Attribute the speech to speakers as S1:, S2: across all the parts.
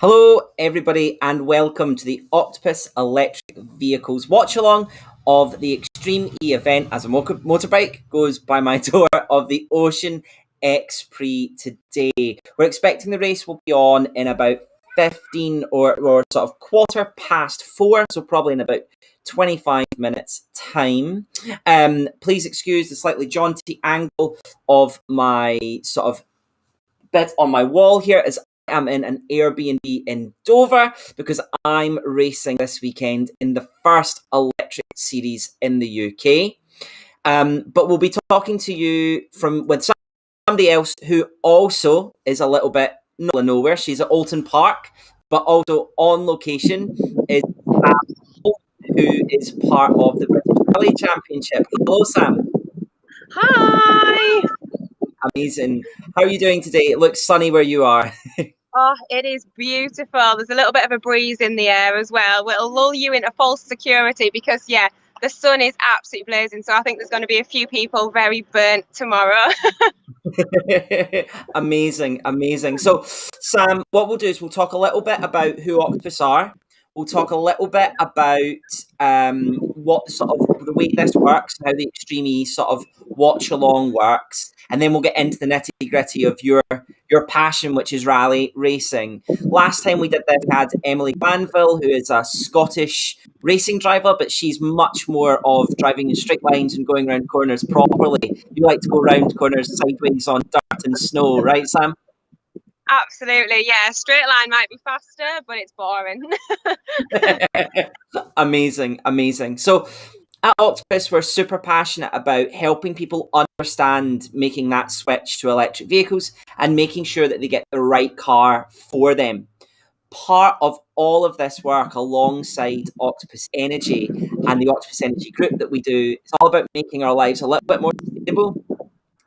S1: Hello, everybody, and welcome to the Octopus Electric Vehicles watch along of the Extreme E event as a motorbike goes by my door of the Ocean X Prix today. We're expecting the race will be on in about 15 or sort of quarter past 4, so probably in about 25 minutes time. Please excuse the slightly jaunty angle of my sort of bit on my wall here as I am in an Airbnb in Dover because I'm racing this weekend in the first electric series in the UK. But we'll be talking to you with somebody else who also is a little bit middle of nowhere. She's at Alton Park, but also on location is Sam, who is part of the British Rally Championship. Hello, Sam.
S2: Hi!
S1: Amazing. How are you doing today? It looks sunny where you are.
S2: Oh, it is beautiful. There's a little bit of a breeze in the air as well. It'll lull you into false security because, the sun is absolutely blazing. So I think there's going to be a few people very burnt tomorrow.
S1: Amazing. So, Sam, what we'll do is we'll talk a little bit about who Octopus are. We'll talk a little bit about what sort of the way this works, how the Extreme E sort of watch along works, and then we'll get into the nitty gritty of your passion, which is rally racing. Last time we did this, we had Emily Glanville, who is a Scottish racing driver, but she's much more of driving in straight lines and going around corners properly. You like to go around corners sideways on dirt and snow, right, Sam?
S2: Absolutely, yeah. Straight line might be faster, but it's boring.
S1: Amazing. So at Octopus, we're super passionate about helping people understand making that switch to electric vehicles and making sure that they get the right car for them. Part of all of this work alongside Octopus Energy and the Octopus Energy group that we do, it's all about making our lives a little bit more sustainable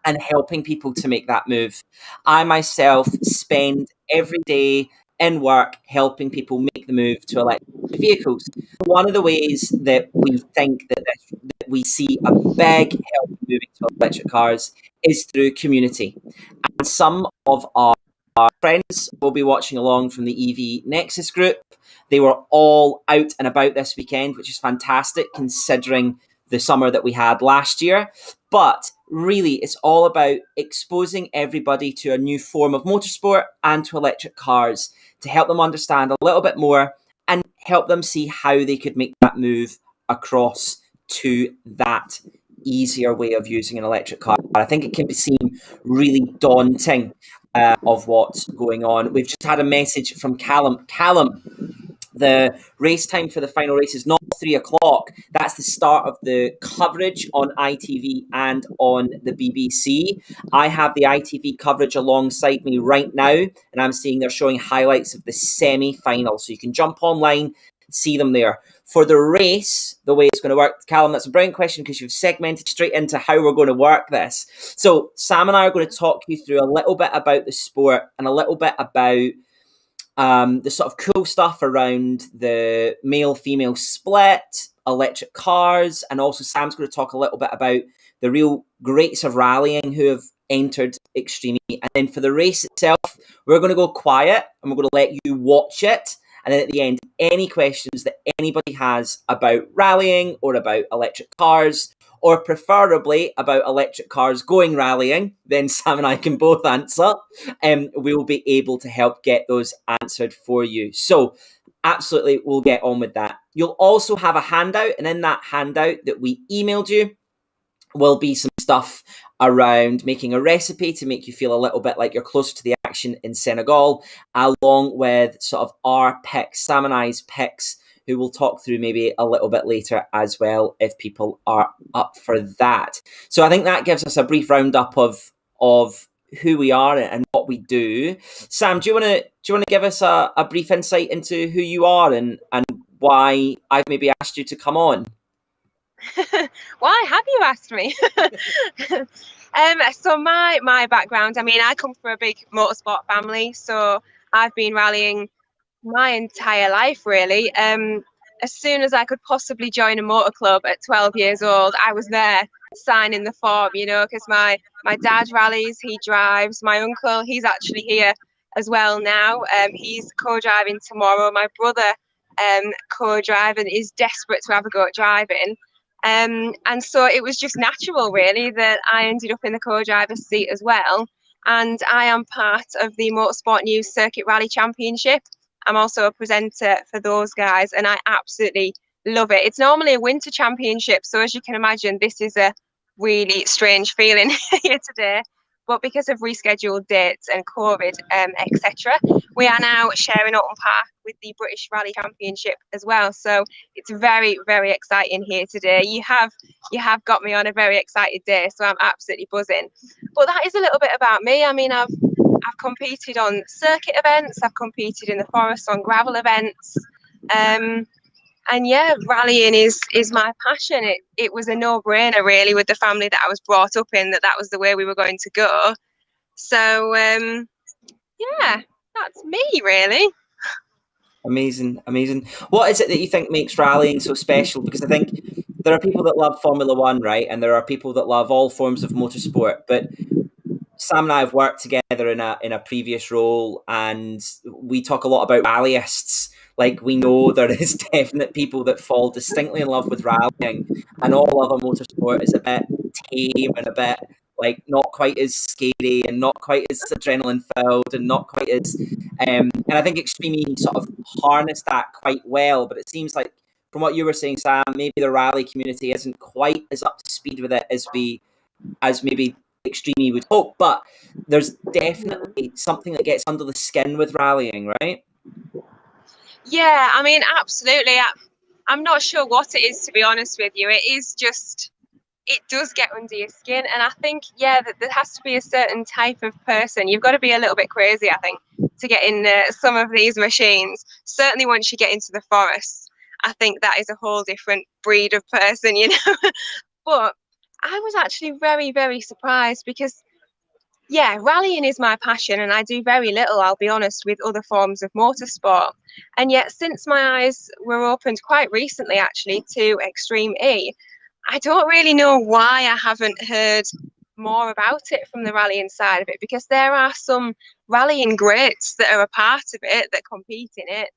S1: and helping people to make that move. I myself spend every day in work helping people make the move to electric vehicles. One of the ways that we think that we see a big help in moving to electric cars is through community. And some of our friends will be watching along from the EV Nexus group. They were all out and about this weekend, which is fantastic considering the summer that we had last year. But really, it's all about exposing everybody to a new form of motorsport and to electric cars to help them understand a little bit more and help them see how they could make that move across to that easier way of using an electric car. I think it can seem really daunting of what's going on. We've just had a message from Callum. Callum, the race time for the final race is not 3 o'clock. That's the start of the coverage on ITV and on the BBC. I have the ITV coverage alongside me right now, and I'm seeing they're showing highlights of the semi-final. So you can jump online, see them there. For the race, the way it's going to work, Callum, that's a brilliant question because you've segmented straight into how we're going to work this. So Sam and I are going to talk you through a little bit about the sport and a little bit about the sort of cool stuff around the male-female split, electric cars, and also Sam's going to talk a little bit about the real greats of rallying who have entered Extreme E. And then for the race itself, we're going to go quiet and we're going to let you watch it. And then at the end, any questions that anybody has about rallying or about electric cars, or preferably about electric cars going rallying, then Sam and I can both answer, and we'll be able to help get those answered for you. So absolutely, we'll get on with that. You'll also have a handout, and in that handout that we emailed you will be some stuff around making a recipe to make you feel a little bit like you're closer to the action in Senegal, along with sort of our picks, Sam and I's picks, who we'll talk through maybe a little bit later as well if people are up for that. So I think that gives us a brief roundup of who we are and what we do. Sam, do you want to give us a brief insight into who you are and why I've maybe asked you to come on?
S2: Why have you asked me? So my background, I mean, I come from a big motorsport family, so I've been rallying my entire life, really. As soon as I could possibly join a motor club at 12 years old, I was there signing the form, because my dad rallies, he drives. My uncle, he's actually here as well now. He's co-driving tomorrow. My brother co-driving is desperate to have a go at driving. And so it was just natural, really, that I ended up in the co-driver's seat as well. And I am part of the Motorsport News Circuit Rally Championship. I'm also a presenter for those guys, and I absolutely love it. It's normally a winter championship, so as you can imagine, this is a really strange feeling here today. But because of rescheduled dates and COVID, etc., we are now sharing Oulton Park with the British Rally Championship as well. So it's very, very exciting here today. You have got me on a very excited day, so I'm absolutely buzzing. But that is a little bit about me. I mean, I've competed on circuit events. I've competed in the forest on gravel events. And yeah, rallying is my passion. It was a no-brainer, really, with the family that I was brought up in, that was the way we were going to go. So yeah, that's me, really.
S1: Amazing, amazing. What is it that you think makes rallying so special? Because I think there are people that love Formula One, right? And there are people that love all forms of motorsport. But Sam and I have worked together in a previous role, and we talk a lot about rallyists. Like, we know there is definite people that fall distinctly in love with rallying, and all other motorsport is a bit tame and a bit like not quite as scary and not quite as adrenaline filled and not quite as and I think Extreme sort of harnessed that quite well. But it seems like, from what you were saying, Sam, maybe the rally community isn't quite as up to speed with it as maybe Extreme would hope. But there's definitely something that gets under the skin with rallying, right?
S2: Yeah, I mean, absolutely. I'm not sure what it is, to be honest with you. It is just, it does get under your skin. And I think, yeah, that there has to be a certain type of person. You've got to be a little bit crazy, I think, to get in some of these machines. Certainly once you get into the forest, I think that is a whole different breed of person, you know. But I was actually very, very surprised because, yeah, rallying is my passion, and I do very little, I'll be honest, with other forms of motorsport. And yet, since my eyes were opened quite recently, actually, to Extreme E, I don't really know why I haven't heard more about it from the rallying side of it, because there are some rallying greats that are a part of it, that compete in it.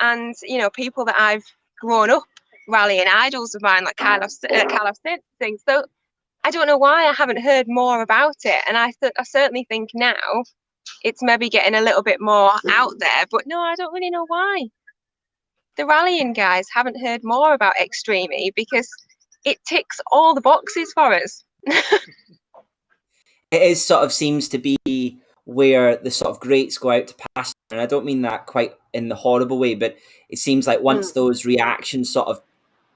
S2: And, you know, people that I've grown up rallying, idols of mine, like Carlos Sainz, things. So I don't know why I haven't heard more about it. And I certainly think now it's maybe getting a little bit more out there. But no, I don't really know why the rallying guys haven't heard more about Extreme E, because it ticks all the boxes for us.
S1: It is sort of seems to be where the sort of greats go out to pasture. And I don't mean that quite in the horrible way, but it seems like once those reactions sort of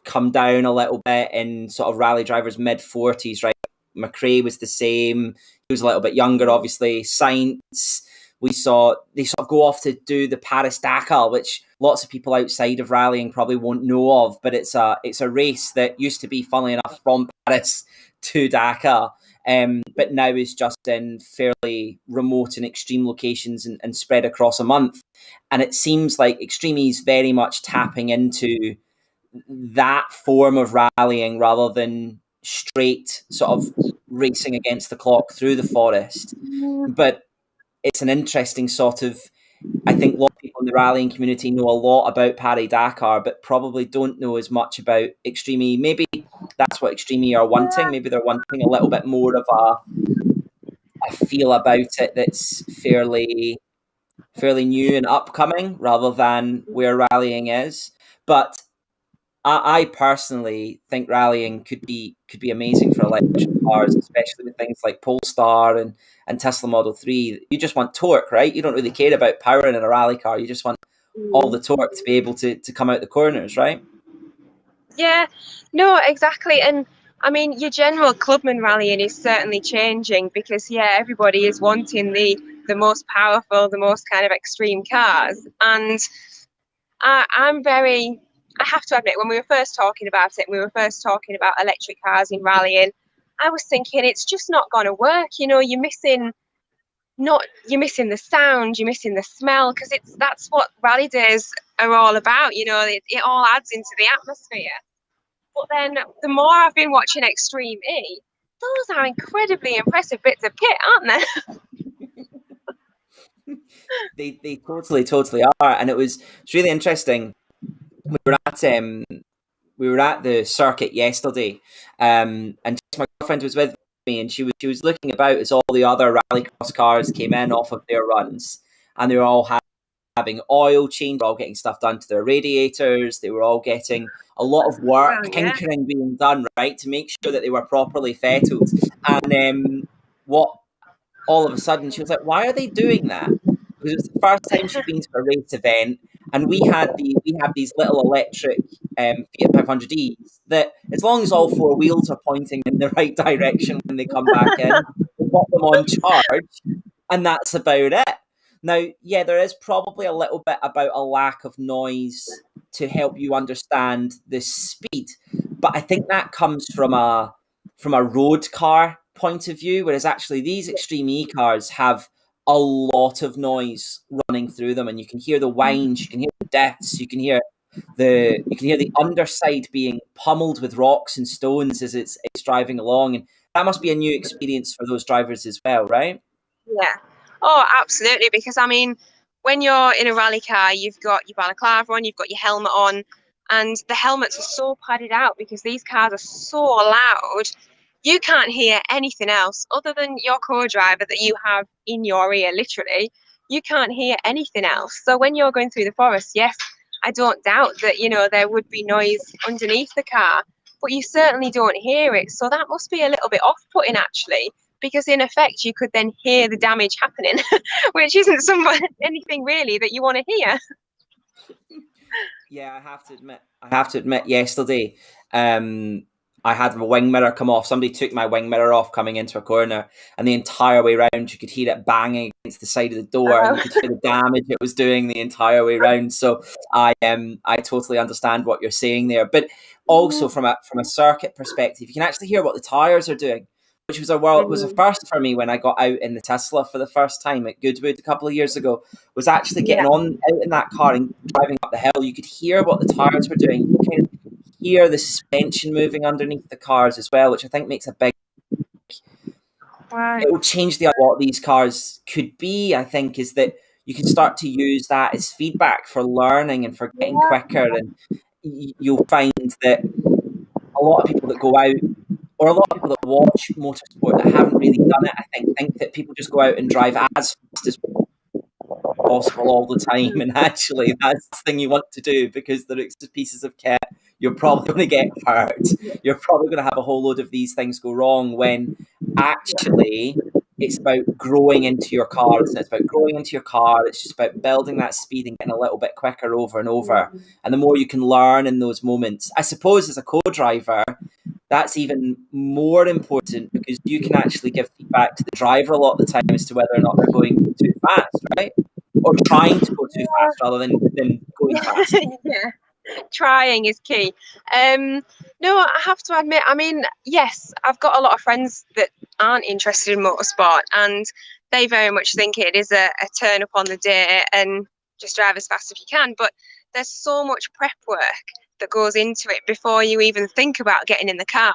S1: come down a little bit in sort of rally drivers mid-40s, right? McRae was the same. He was a little bit younger, obviously. Sainz, we saw they sort of go off to do the Paris Dakar, which lots of people outside of rallying probably won't know of, but it's a race that used to be, funnily enough, from Paris to Dakar. But now is just in fairly remote and extreme locations and spread across a month. And it seems like Extreme is very much tapping into that form of rallying rather than straight sort of racing against the clock through the forest. But it's an interesting sort of, I think a lot of people in the rallying community know a lot about Paris Dakar, but probably don't know as much about Extreme E. Maybe that's what Extreme E are wanting. Maybe they're wanting a little bit more of a feel about it that's fairly new and upcoming rather than where rallying is. But I personally think rallying could be amazing for electric cars, especially with things like Polestar and Tesla Model 3. You just want torque, right? You don't really care about power in a rally car. You just want all the torque to be able to come out the corners, right?
S2: Yeah, no, exactly. And I mean, your general clubman rallying is certainly changing, because, yeah, everybody is wanting the most powerful, the most kind of extreme cars. And I have to admit, when we were first talking about it, we were first talking about electric cars in rallying, I was thinking it's just not going to work. You know, you're missing the sound, you're missing the smell, because that's what rally days are all about. You know, it all adds into the atmosphere. But then the more I've been watching Extreme E, those are incredibly impressive bits of kit, aren't they?
S1: They totally are, and it's really interesting. We were at we were at the circuit yesterday, and my girlfriend was with me, and she was looking about as all the other rallycross cars came in off of their runs, and they were all having oil change, all getting stuff done to their radiators. They were all getting a lot of
S2: Wow,
S1: work,
S2: yeah.
S1: tinkering being done, right, to make sure that they were properly fettled. And what all of a sudden she was like, "Why are they doing that?" Because it was the first time she'd been to a race event, and we have these little electric Fiat 500Es that, as long as all four wheels are pointing in the right direction when they come back in, we put them on charge, and that's about it. Now, yeah, there is probably a little bit about a lack of noise to help you understand the speed, but I think that comes from a road car point of view, whereas actually these extreme E cars have a lot of noise running through them, and you can hear the whines, you can hear the deaths, you can hear the underside being pummeled with rocks and stones as it's driving along, and that must be a new experience for those drivers as well, right?
S2: Yeah. Oh, absolutely. Because I mean, when you're in a rally car, you've got your balaclava on, you've got your helmet on, and the helmets are so padded out because these cars are so loud. You can't hear anything else other than your co-driver that you have in your ear, literally. You can't hear anything else. So when you're going through the forest, yes, I don't doubt that, there would be noise underneath the car, but you certainly don't hear it. So that must be a little bit off-putting, actually, because in effect you could then hear the damage happening, which isn't anything really that you want to hear.
S1: Yeah, I have to admit, yesterday, I had my wing mirror come off. Somebody took my wing mirror off coming into a corner, and the entire way round, you could hear it banging against the side of the door, and you could hear the damage it was doing the entire way round. So I totally understand what you're saying there, but also from a circuit perspective, you can actually hear what the tires are doing, which was a first for me when I got out in the Tesla for the first time at Goodwood a couple of years ago. Was actually
S2: Yeah.
S1: getting on out in that car and driving up the hill. You could hear what the tires were doing. You could kind of hear the suspension moving underneath the cars as well, which I think makes a big.
S2: Right.
S1: It will change what these cars could be. I think is that you can start to use that as feedback for learning and for getting
S2: Yeah.
S1: quicker, and you'll find that a lot of people that go out, or a lot of people that watch motorsport that haven't really done it, I think that people just go out and drive as fast as possible all the time, and actually that's the thing you want to do, because they're extra pieces of kit. You're probably going to get hurt. You're probably going to have a whole load of these things go wrong, when actually it's about growing into your car. It's about growing into your car. It's just about building that speed and getting a little bit quicker over and over. And the more you can learn in those moments, I suppose as a co-driver, that's even more important, because you can actually give feedback to the driver a lot of the time as to whether or not they're going too fast, right? Or trying to go too fast rather than going fast.
S2: Yeah. Trying is key. No, I have to admit, I mean, yes, I've got a lot of friends that aren't interested in motorsport, and they very much think it is a turn up on the day and just drive as fast as you can. But there's so much prep work that goes into it before you even think about getting in the car.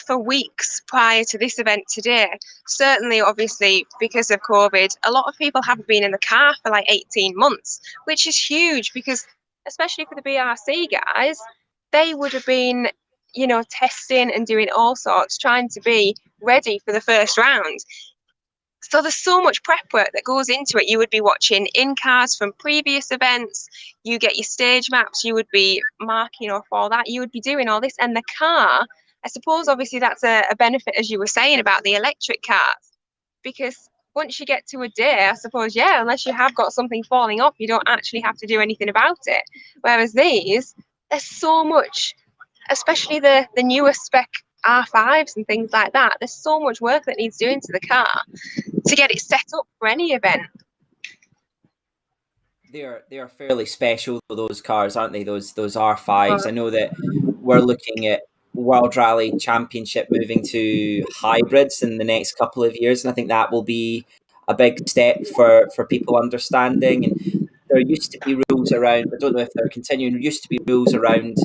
S2: For weeks prior to this event today, certainly, obviously, because of COVID, a lot of people haven't been in the car for like 18 months, which is huge, because especially for the BRC guys, they would have been, testing and doing all sorts, trying to be ready for the first round. So there's so much prep work that goes into it. You would be watching in cars from previous events. You get your stage maps. You would be marking off all that. You would be doing all this. And the car, I suppose, obviously, that's a benefit, as you were saying, about the electric cars, because once you get to a day, I suppose, yeah, unless you have got something falling off, you don't actually have to do anything about it. Whereas these, there's so much, especially the newer spec R5s and things like that. There's so much work that needs doing to the car to get it set up for any event.
S1: They are fairly special, those cars, aren't they? Those R5s. I know that we're looking at World Rally Championship moving to hybrids in the next couple of years, and I think that will be a big step for people understanding. And there used to be rules around. I don't know if they're continuing. There used to be rules around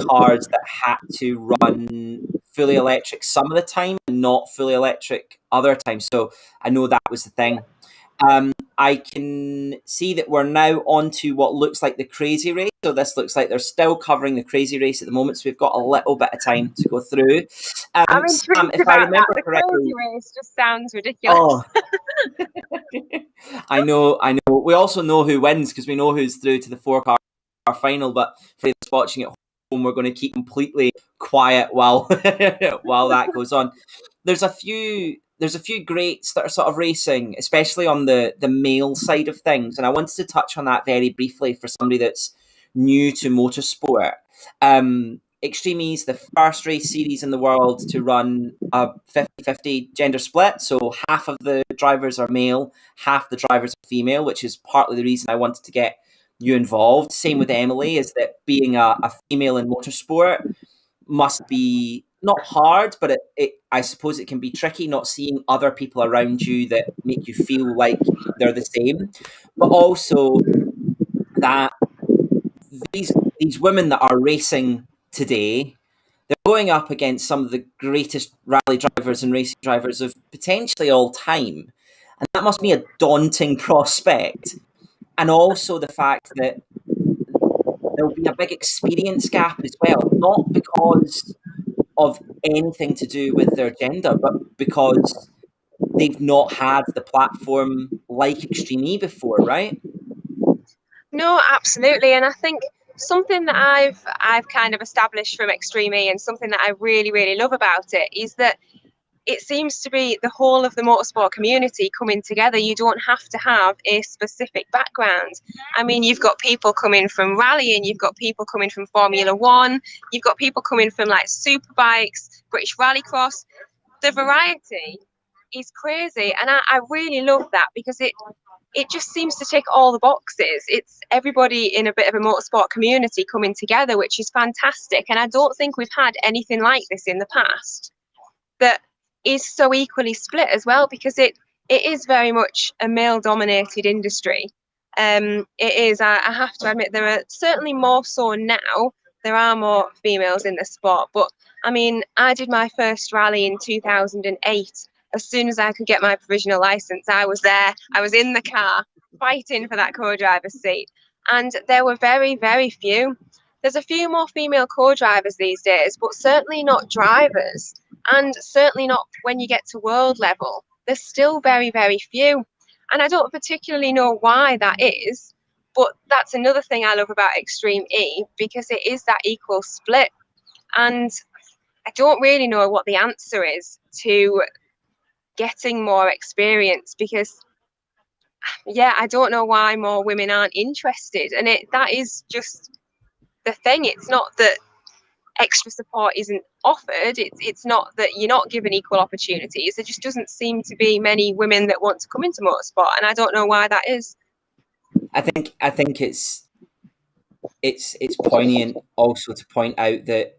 S1: cars that had to run fully electric some of the time and not fully electric other times. So I know that was the thing. I can see that we're now on to what looks like the crazy race. So this looks like they're still covering the crazy race at the moment. So we've got a little bit of time to go through.
S2: I'm
S1: Sam,
S2: intrigued
S1: if I
S2: about that.
S1: remember
S2: The
S1: correctly,
S2: crazy race just sounds ridiculous.
S1: oh, I know. We also know who wins because we know who's through to the 4-car final. But for those watching at home, we're going to keep completely quiet while while that goes on. There's a few greats that are sort of racing, especially on the male side of things, and I wanted to touch on that very briefly for somebody that's new to motorsport. Extreme E is the first race series in the world to run a 50-50 gender split. So half of the drivers are male, half the drivers are female, which is partly the reason I wanted to get you involved. Same with Emily, is that being a female in motorsport must be not hard, but I suppose it can be tricky not seeing other people around you that make you feel like they're the same. But also that these women that are racing today, they're going up against some of the greatest rally drivers and racing drivers of potentially all time. And that must be a daunting prospect. And also the fact that there'll be a big experience gap as well, not because of anything to do with their gender, but because they've not had the platform like Extreme E before, right?
S2: No, absolutely. And I think something that I've kind of established from Extreme E, and something that I really, really love about it, is that it seems to be the whole of the motorsport community coming together. You don't have to have a specific background. I mean, you've got people coming from rallying, you've got people coming from Formula One, you've got people coming from like superbikes, British Rallycross. The variety is crazy, and I really love that, because it just seems to tick all the boxes. It's everybody in a bit of a motorsport community coming together, which is fantastic. And I don't think we've had anything like this in the past that is so equally split as well, because it is very much a male dominated industry. It is, I have to admit, there are certainly more so now. There are more females in the sport, but I mean, I did my first rally in 2008. As soon as I could get my provisional license, I was there. I was in the car fighting for that co-driver's seat, and there were very, very few. There's a few more female co-drivers these days, but certainly not drivers, and certainly not when you get to world level. There's still very, very few, and I don't particularly know why that is, but that's another thing I love about Extreme E, because it is that equal split. And I don't really know what the answer is to getting more experience, because yeah, I don't know why more women aren't interested. And that is just the thing. It's not that extra support isn't offered. It's not that you're not given equal opportunities. There just doesn't seem to be many women that want to come into motorsport, and I don't know why that is.
S1: I think it's poignant also to point out that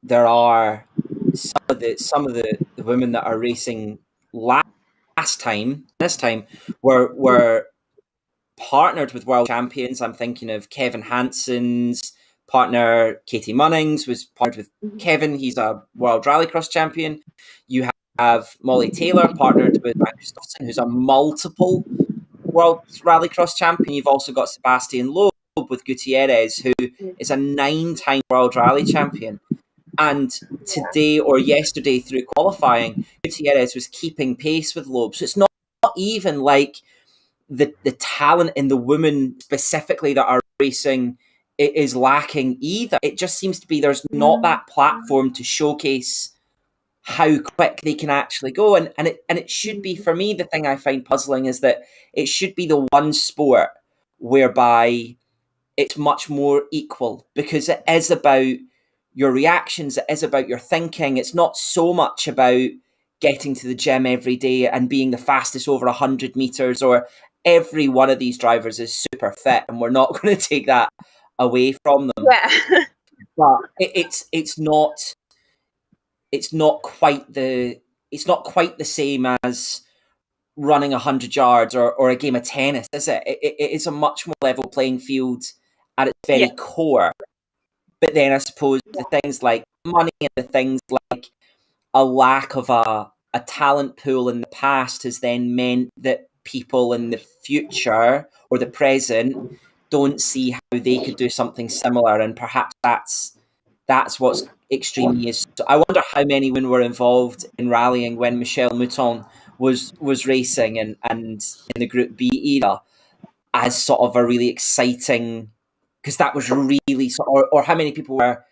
S1: there are some of the women that are racing this time were partnered with world champions. I'm thinking of Kevin Hansen's partner, Katie Munnings, was partnered with Kevin. He's a world rallycross champion. You have Molly Taylor partnered with Van Christopherson, who's a multiple world rallycross champion. You've also got Sebastian Loeb with Gutierrez, who is a 9-time world rally champion. And today or yesterday through qualifying, Gutierrez was keeping pace with Loeb. So it's not even like the talent in the women specifically that are racing is lacking either. It just seems to be there's not that platform to showcase how quick they can actually go. And it should be, for me, the thing I find puzzling is that it should be the one sport whereby it's much more equal, because it is about your reactions, it is about your thinking. It's not so much about getting to the gym every day and being the fastest over 100 meters, or every one of these drivers is super fit, and we're not going to take that away from them.
S2: Yeah.
S1: But it's not quite the same as running 100 yards or a game of tennis, is it? It is a much more level playing field at its very
S2: Yeah.
S1: core. But then I suppose the things like money and the things like a lack of a talent pool in the past has then meant that people in the future or the present don't see how they could do something similar, and perhaps that's what's extreme is. So I wonder how many women were involved in rallying when Michelle Mouton was racing and in the Group B era as sort of a really exciting, because that was really or how many people were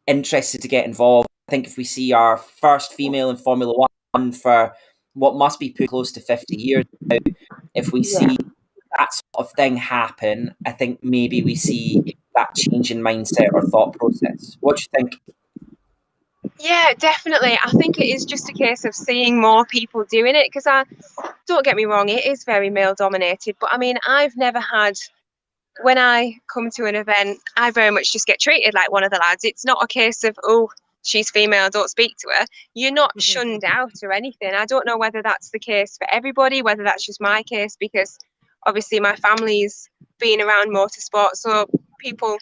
S1: interested to get involved. I think if we see our first female in Formula One for what must be pretty close to 50 years now, if we
S2: Yeah.
S1: see that sort of thing happen, I think maybe we see that change in mindset or thought process. What do you think?
S2: Yeah, definitely. I think it is just a case of seeing more people doing it, because I don't get me wrong, it is very male dominated, but I mean, I've never had, when I come to an event, I very much just get treated like one of the lads. It's not a case of, oh, she's female, don't speak to her. You're not shunned out or anything. I don't know whether that's the case for everybody, whether that's just my case, because obviously my family's been around motorsport, so people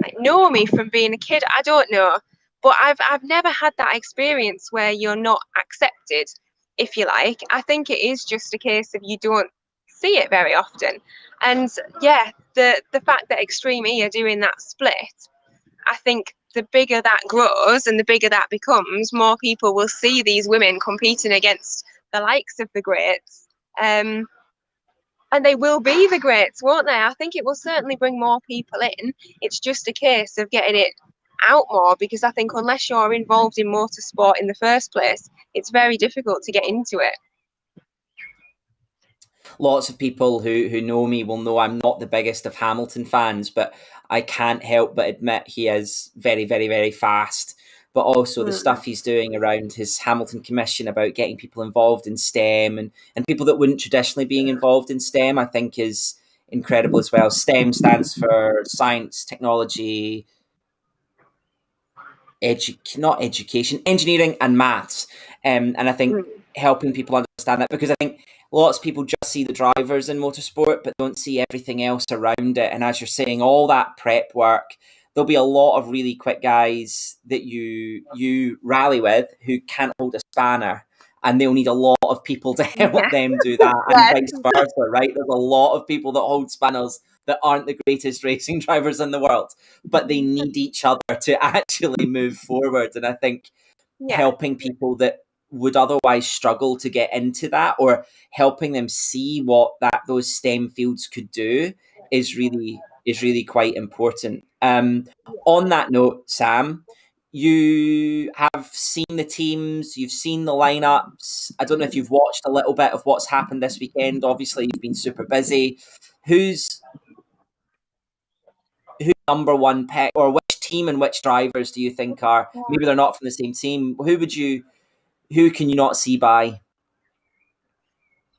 S2: like know me from being a kid. I don't know, but I've never had that experience where you're not accepted, if you like. I think it is just a case of you don't see it very often. And yeah, the fact that Extreme E are doing that split, I think the bigger that grows and the bigger that becomes, more people will see these women competing against the likes of the greats. And they will be the greats, won't they? I think it will certainly bring more people in. It's just a case of getting it out more, because I think unless you're involved in motorsport in the first place, it's very difficult to get into it.
S1: Lots of people who know me will know I'm not the biggest of Hamilton fans, but I can't help but admit he is very, very, very fast. But also the stuff he's doing around his Hamilton Commission about getting people involved in STEM and people that wouldn't traditionally being involved in STEM, I think is incredible as well. STEM stands for science, technology, not education, engineering and maths. And I think helping people understand that, because I think lots of people just see the drivers in motorsport, but don't see everything else around it. And as you're saying, all that prep work, there'll be a lot of really quick guys that you rally with who can't hold a spanner, and they'll need a lot of people to help
S2: Yeah.
S1: them do that, and
S2: Yes.
S1: vice versa, right? There's a lot of people that hold spanners that aren't the greatest racing drivers in the world, but they need each other to actually move forward. And I think
S2: Yeah.
S1: helping people that would otherwise struggle to get into that, or helping them see what those STEM fields could do, is really quite important. On that note, Sam, you have seen the teams, you've seen the lineups. I don't know if you've watched a little bit of what's happened this weekend. Obviously, you've been super busy. Who's number one pick, or which team and which drivers do you think are, maybe they're not from the same team? Who can you not see by?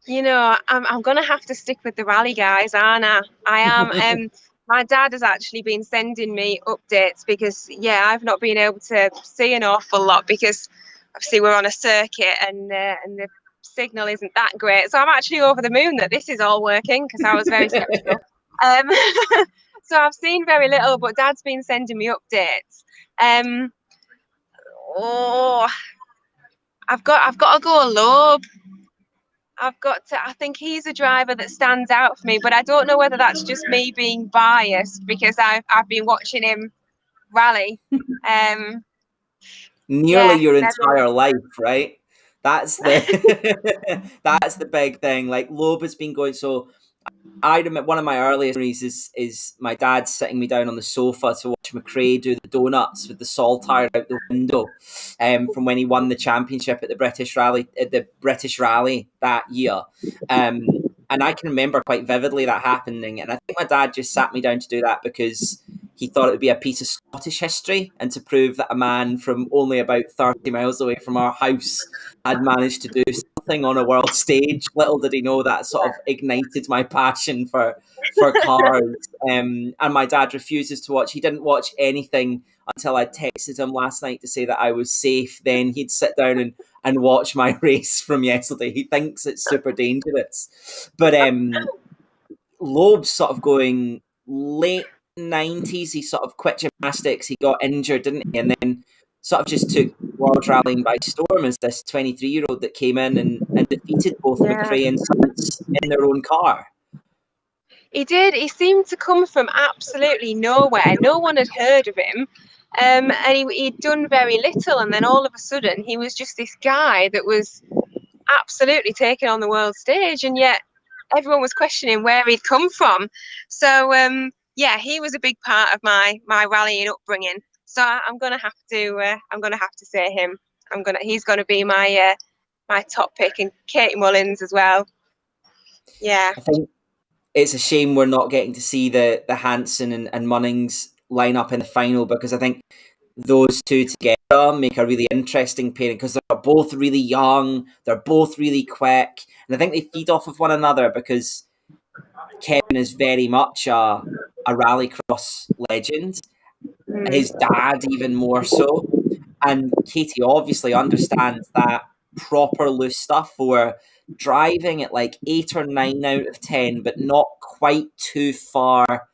S2: You know, I'm gonna have to stick with the rally guys, aren't I? I am. My dad has actually been sending me updates, because yeah, I've not been able to see an awful lot, because obviously we're on a circuit and the signal isn't that great. So I'm actually over the moon that this is all working, because I was very skeptical. Um, so I've seen very little, but Dad's been sending me updates. Um, oh, I've got to go Loeb. I've got to. I think he's a driver that stands out for me, but I don't know whether that's just me being biased, because I've been watching him rally.
S1: Nearly
S2: Yeah,
S1: your
S2: maybe.
S1: entire life, right? That's the that's the big thing. Like Loeb has been going. So I remember one of my earliest memories is my dad sitting me down on the sofa to watch McRae do the donuts with the saltire out the window, from when he won the championship at the British Rally that year. And I can remember quite vividly that happening. And I think my dad just sat me down to do that because he thought it would be a piece of Scottish history, and to prove that a man from only about 30 miles away from our house had managed to do something on a world stage. Little did he know that sort of ignited my passion for cars. And my dad refuses to watch. He didn't watch anything until I texted him last night to say that I was safe. Then he'd sit down and watch my race from yesterday. He thinks it's super dangerous. But Loeb's sort of going late 90s. He sort of quit gymnastics. He got injured, didn't he? And then sort of just took World Rallying by storm as this 23-year-old that came in and defeated both
S2: Yeah.
S1: McRae and Science in their own car.
S2: He did. He seemed to come from absolutely nowhere. No one had heard of him. And he'd done very little. And then all of a sudden, he was just this guy that was absolutely taking on the world stage. And yet, everyone was questioning where he'd come from. So, yeah, he was a big part of my rallying upbringing. So I'm gonna have to say him. He's gonna be my top pick, and Katie Mullins as well. Yeah.
S1: I think it's a shame we're not getting to see the Hansen and Munnings line up in the final, because I think those two together make a really interesting pairing, because they're both really young, they're both really quick, and I think they feed off of one another, because Kevin is very much a rallycross legend, his dad even more so, and Katie obviously understands that proper loose stuff where driving at like 8 or 9 out of 10, but not quite too far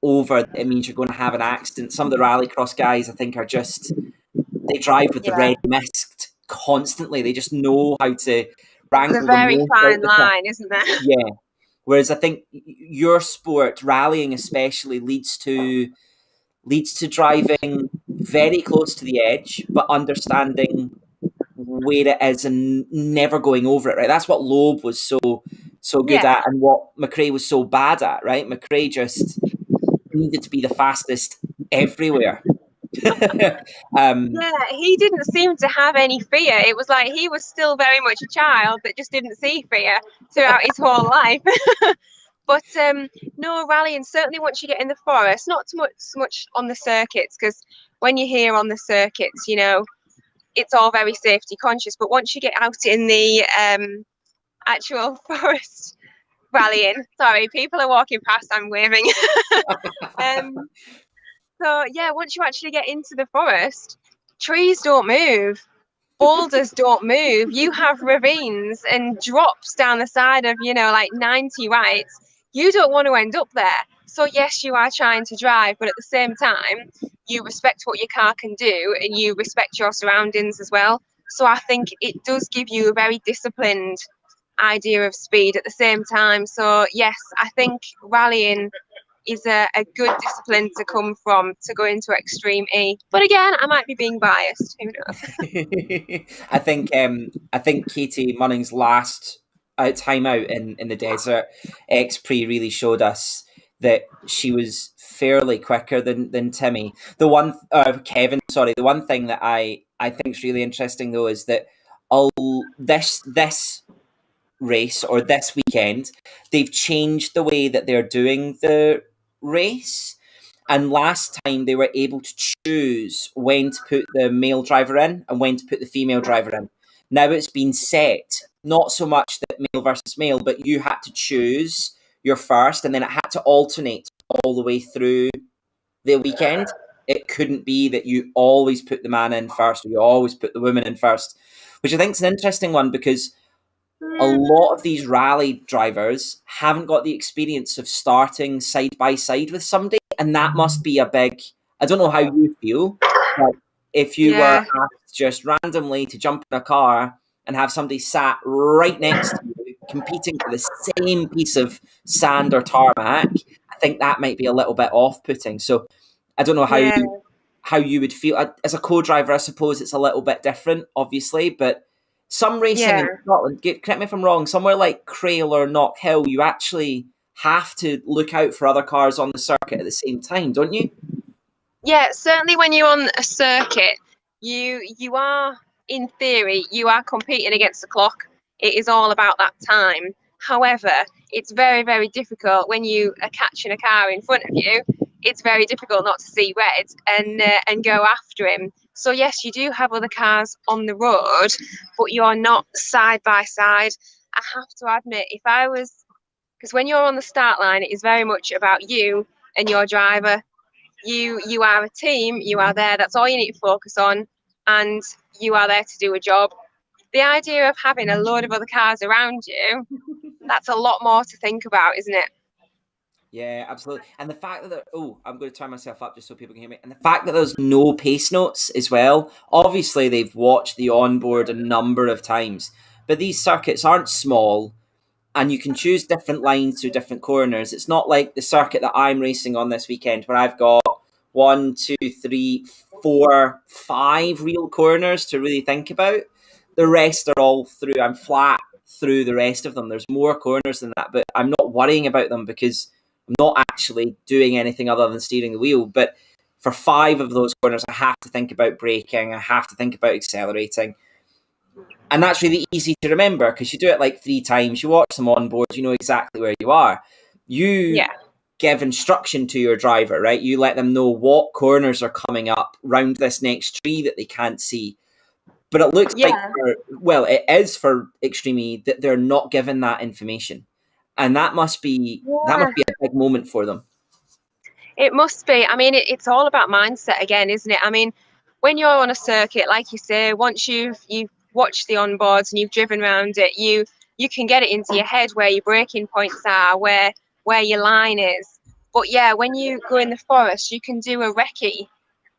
S1: over, it means you're going to have an accident. Some of the rallycross guys, I think, are just, they drive with the
S2: Yeah.
S1: red mist constantly. They just know how to
S2: It's a
S1: wrangle the
S2: very
S1: most out
S2: fine
S1: the car.
S2: line, isn't there?
S1: Yeah. Whereas I think your sport, rallying especially, leads to driving very close to the edge, but understanding where it is and never going over it. Right, that's what Loeb was so good
S2: Yeah.
S1: at, and what McRae was so bad at. Right, McRae just needed to be the fastest everywhere.
S2: Yeah, he didn't seem to have any fear. It was like he was still very much a child that just didn't see fear throughout his whole life. But no, rallying, certainly once you get in the forest, not so much on the circuits, because when you're here on the circuits, it's all very safety conscious. But once you get out in the actual forest rallying, sorry, people are walking past, I'm waving. um, So yeah, once you actually get into the forest, trees don't move, boulders don't move. You have ravines and drops down the side of, like 90 rights. You don't want to end up there. So yes, you are trying to drive, but at the same time, you respect what your car can do and you respect your surroundings as well. So I think it does give you a very disciplined idea of speed at the same time. So yes, I think rallying is a good discipline to come from to go into extreme E. But again, I might be being biased. Who knows?
S1: I think Katie Munning's last time out in the desert X Prix really showed us that she was fairly quicker than Timmy. The one Kevin, sorry. The one thing that I think is really interesting though is that this race, or this weekend, they've changed the way that they're doing the race. And last time they were able to choose when to put the male driver in and when to put the female driver in. Now it's been set, not so much that male versus male, but you had to choose your first, and then it had to alternate all the way through the weekend. It couldn't be that you always put the man in first or you always put the woman in first, which I think is an interesting one, because a lot of these rally drivers haven't got the experience of starting side by side with somebody, and that must be a big. I don't know how you feel, but if you were
S2: Yeah,
S1: asked just randomly to jump in a car and have somebody sat right next to you competing for the same piece of sand or tarmac, I think that might be a little bit off-putting. So I don't know
S2: yeah,
S1: how you would feel as a co-driver. I suppose it's a little bit different, obviously, but some racing
S2: yeah.
S1: in Scotland, correct me if I'm wrong, somewhere like Crail or Knockhill, you actually have to look out for other cars on the circuit at the same time, don't you?
S2: Yeah, certainly when you're on a circuit, you are, in theory, you are competing against the clock. It is all about that time. However, it's very, very difficult when you are catching a car in front of you. It's very difficult not to see red and go after him. So yes, you do have other cars on the road, but you're not side by side. I have to admit, if I was, because when you're on the start line, it is very much about you and your driver. You are a team. You are there. That's all you need to focus on, and you are there to do a job. The idea of having a load of other cars around you, that's a lot more to think about, isn't it?
S1: Yeah, absolutely. And the fact that I'm going to turn myself up just so people can hear me. And the fact that there's no pace notes as well. Obviously, they've watched the onboard a number of times, but these circuits aren't small, and you can choose different lines through different corners. It's not like the circuit that I'm racing on this weekend, where I've got 1, 2, 3, 4, 5 real corners to really think about. The rest are all through. I'm flat through the rest of them. There's more corners than that, but I'm not worrying about them because I'm not actually doing anything other than steering the wheel. But for 5 of those corners, I have to think about braking. I have to think about accelerating. And that's really easy to remember because you do it like 3 times, you watch them on board, you know exactly where you are. You
S2: Yeah.
S1: give instruction to your driver, right? You let them know what corners are coming up round this next tree that they can't see. But it looks like,
S2: Yeah.
S1: it is for Extreme that they're not given that information. And that must be
S2: Yeah.
S1: a big moment for them.
S2: It must be. I mean, it's all about mindset again, isn't it? I mean, when you're on a circuit, like you say, once you've watched the onboards and you've driven around it, you can get it into your head where your braking points are, where your line is. But yeah, when you go in the forest, you can do a recce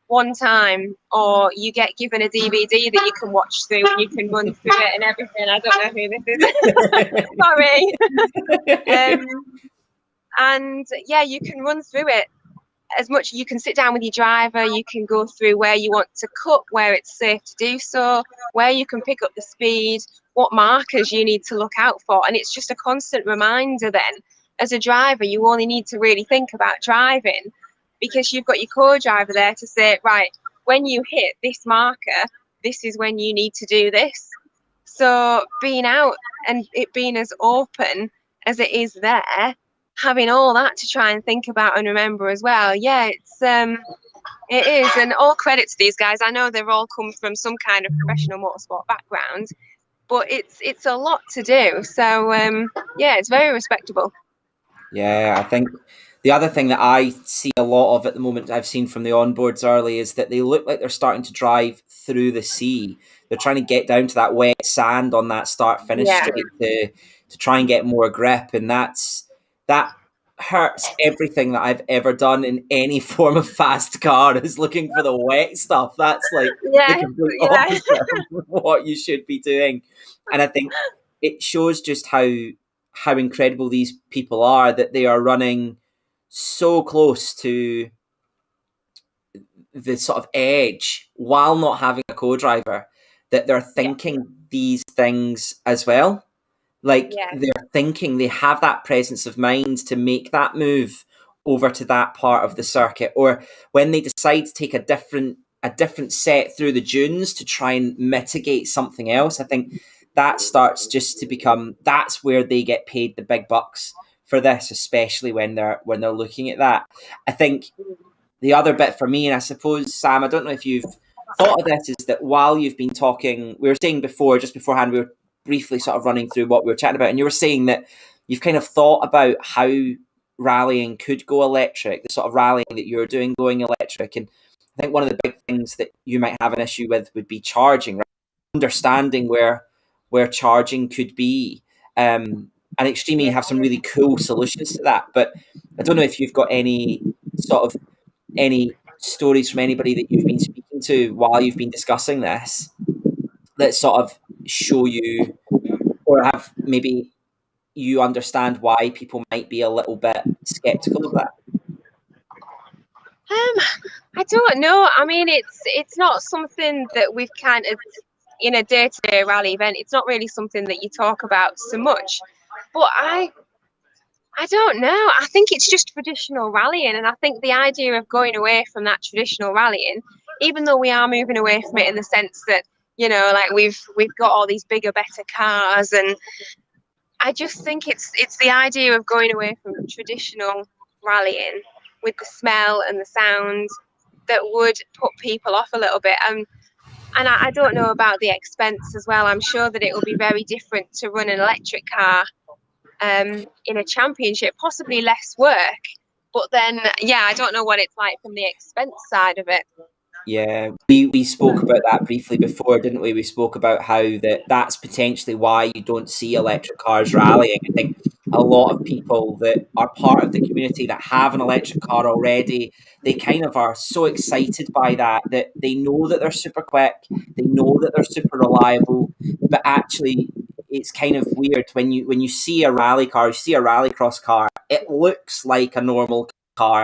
S2: one time, or you get given a DVD that you can watch through and you can run through it and everything. I don't know who this is. Sorry. And yeah, you can run through it as much. You can sit down with your driver, you can go through where you want to cut, where it's safe to do so, where you can pick up the speed, what markers you need to look out for. And it's just a constant reminder then, as a driver, you only need to really think about driving because you've got your co-driver there to say, right, when you hit this marker, this is when you need to do this. So being out and it being as open as it is there, having all that to try and think about and remember as well. Yeah, it is, and all credit to these guys. I know they've all come from some kind of professional motorsport background, but it's a lot to do. So yeah, it's very respectable.
S1: Yeah, I think the other thing that I see a lot of at the moment, I've seen from the onboards early, is that they look like they're starting to drive through the sea. They're trying to get down to that wet sand on that start finish
S2: Yeah,
S1: straight to try and get more grip, and that hurts everything that I've ever done in any form of fast car is looking for the wet stuff. That's like the
S2: yeah,
S1: complete
S2: yeah,
S1: opposite of what you should be doing. And I think it shows just how incredible these people are, that they are running so close to the sort of edge while not having a co-driver, that they're
S2: yeah,
S1: thinking these things as well. Like
S2: yeah,
S1: they're thinking, they have that presence of mind to make that move over to that part of the circuit, or when they decide to take a different set through the dunes to try and mitigate something else. I think that starts just to become, that's where they get paid the big bucks for this, especially when they're looking at that. I think the other bit for me, and I suppose, Sam, I don't know if you've thought of this, is that while you've been talking, we were saying before, just beforehand, we were briefly sort of running through what we were chatting about, and you were saying that you've kind of thought about how rallying could go electric, the sort of rallying that you're doing going electric. And I think one of the big things that you might have an issue with would be charging, right? Understanding where charging could be. And Extreme
S2: yeah.
S1: have some really cool solutions to that. But I don't know if you've got any stories from anybody that you've been speaking to while you've been discussing this that sort of show you, or have maybe you understand why people might be a little bit skeptical of that?
S2: I don't know. I mean, it's not something that we've kind of in a day-to-day rally event. It's not really something that you talk about so much. But I don't know. I think it's just traditional rallying, and I think the idea of going away from that traditional rallying, even though we are moving away from it in the sense that, you know, like we've got all these bigger, better cars, and I just think it's the idea of going away from traditional rallying with the smell and the sound that would put people off a little bit. And I don't know about the expense as well. I'm sure that it will be very different to run an electric car in a championship, possibly less work. But then, yeah, I don't know what it's like from the expense side of it.
S1: Yeah, we spoke about that briefly before, didn't we? We spoke about how that's potentially why you don't see electric cars rallying. I think a lot of people that are part of the community that have an electric car already, they kind of are so excited by that they know that they're super quick, they know that they're super reliable, but actually it's kind of weird when you see a rally car, you see a rallycross car, it looks like a normal car,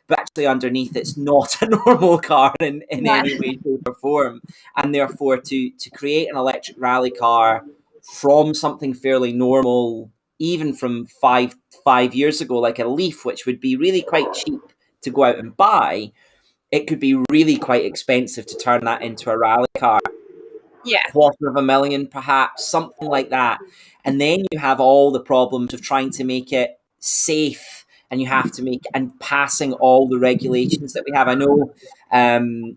S1: but actually underneath it's not a normal car in
S2: Yeah.
S1: any way, shape, or form. And therefore, to create an electric rally car from something fairly normal, even from five years ago, like a Leaf, which would be really quite cheap to go out and buy, it could be really quite expensive to turn that into a rally car.
S2: Yeah.
S1: $250,000 perhaps, something like that. And then you have all the problems of trying to make it safe, and you have to make and passing all the regulations that we have. I know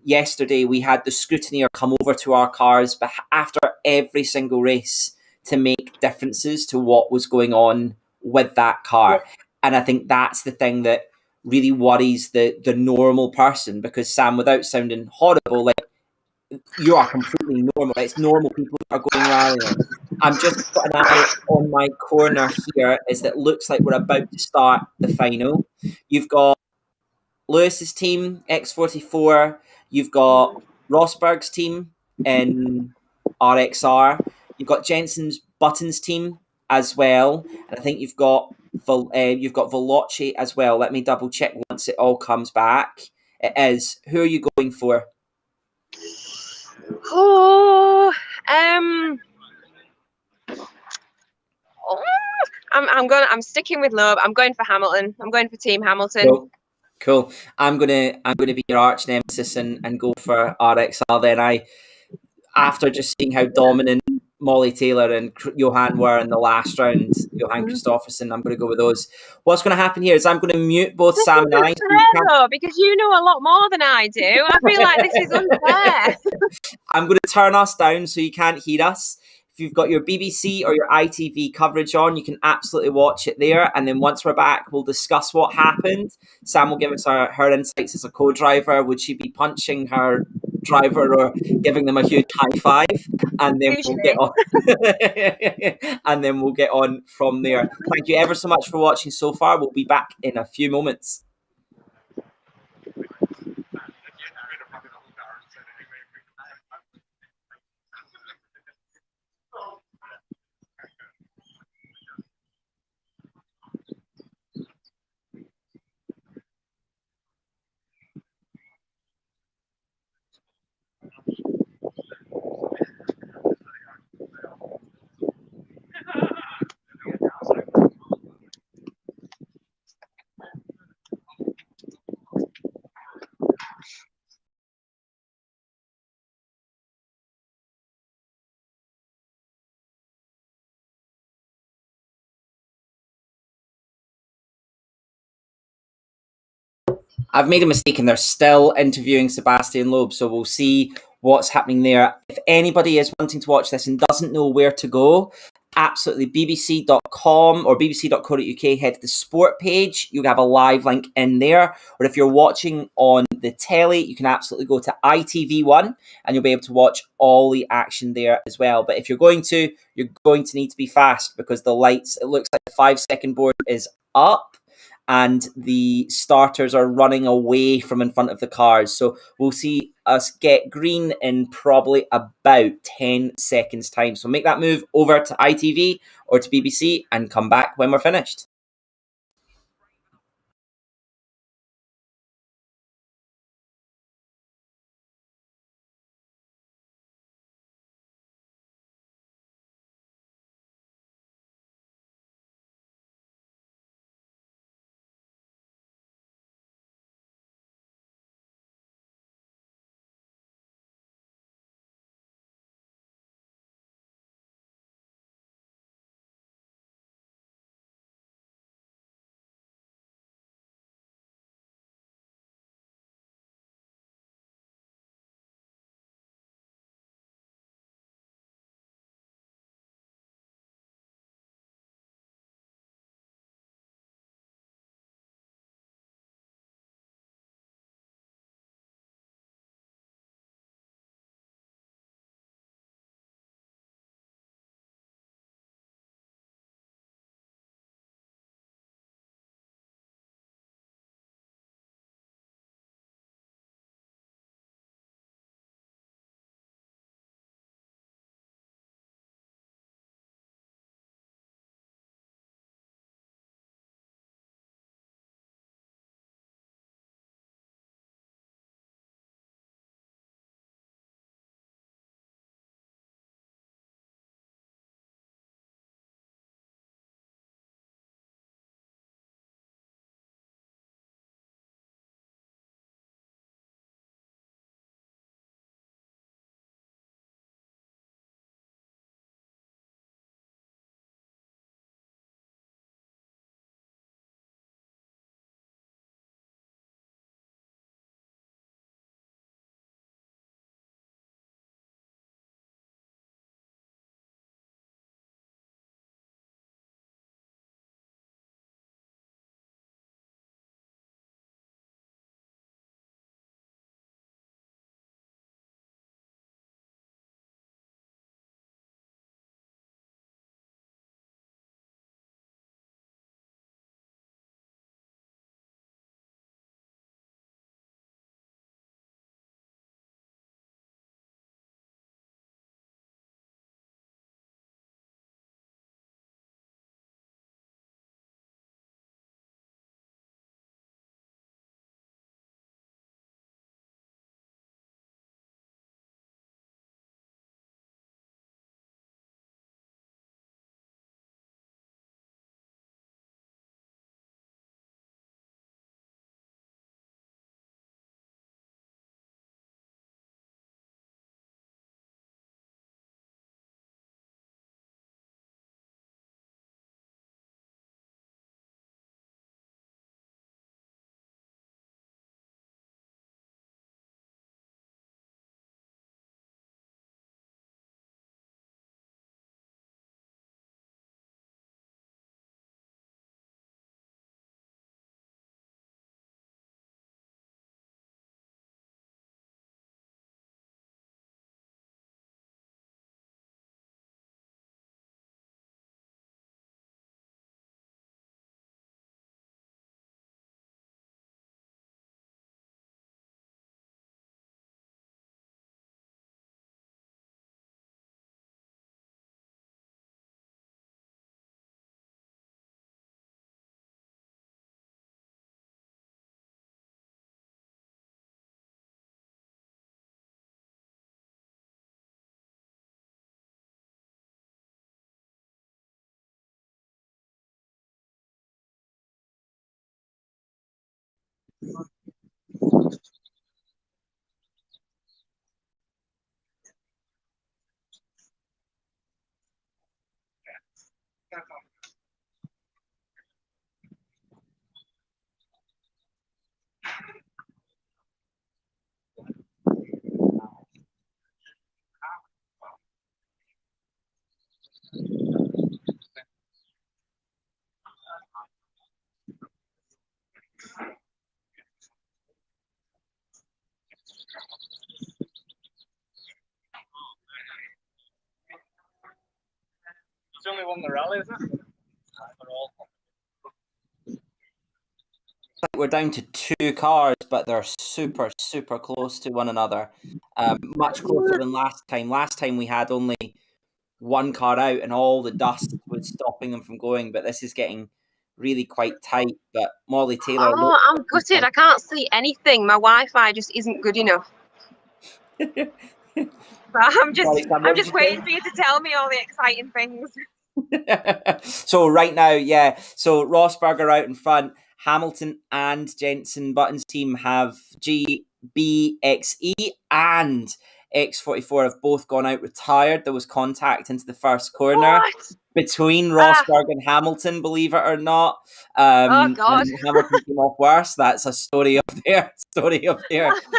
S1: yesterday we had the scrutineer come over to our cars, but after every single race, to make differences to what was going on with that car. And I think that's the thing that really worries the normal person, because Sam, without sounding horrible, like, you are completely normal. It's normal people that are going rallying. I'm just got an eye on my corner here as it looks like we're about to start the final. You've got Lewis's team, X44. You've got Rosberg's team in RXR. You've got Jensen's Buttons team as well. And I think you've got Veloci as well. Let me double check once it all comes back. It is. Who are you going for?
S2: Oh, oh, I'm sticking with Loeb. I'm going for Hamilton. I'm going for Team Hamilton.
S1: Cool. Cool. I'm gonna be your arch nemesis and go for RXR then. After just seeing how dominant Molly Taylor and Johan were in the last round, Johan Kristoffersen, I'm gonna go with those. What's gonna happen here is I'm gonna mute both
S2: This
S1: Sam and I.
S2: isn't fair though, because you know a lot more than I do. I feel like this is unfair.
S1: I'm going to turn us down so you can't hear us. If you've got your BBC or your ITV coverage on, you can absolutely watch it there. And then once we're back, we'll discuss what happened. Sam will give us her insights as a co-driver. Would she be punching her driver or giving them a huge high five? And then we'll get
S2: Usually.
S1: on. And then we'll get on from there. Thank you ever so much for watching so far. We'll be back in a few moments. I've made a mistake and they're still interviewing Sebastian Loeb, so we'll see what's happening there. If anybody is wanting to watch this and doesn't know where to go, absolutely bbc.com or bbc.co.uk, head to the sport page. You'll have a live link in there. Or if you're watching on the telly, you can absolutely go to ITV1 and you'll be able to watch all the action there as well. But if you're going to need to be fast because the lights, it looks like the 5-second board is up and the starters are running away from in front of the cars. So we'll see us get green in probably about 10 seconds time. So make that move over to ITV or to BBC and come back when we're finished. We're down to 2 cars, but they're super, super close to one another. Much closer than last time. Last time we had only 1 car out and all the dust was stopping them from going, but this is getting really quite tight. But Molly Taylor
S2: Oh, I'm gutted. I can't see anything. My Wi-Fi just isn't good enough. I'm
S1: Sorry, Sam, what did
S2: just
S1: you say?
S2: waiting for you to tell me all the exciting things.
S1: So right now, yeah. So Rosberg out in front. Hamilton and Jenson Button's team have GBXE and X44 have both gone out retired. There was contact into the first corner
S2: What?
S1: between Rosberg and Hamilton, believe it or not.
S2: Oh God.
S1: And Hamilton came off worse. That's a story of their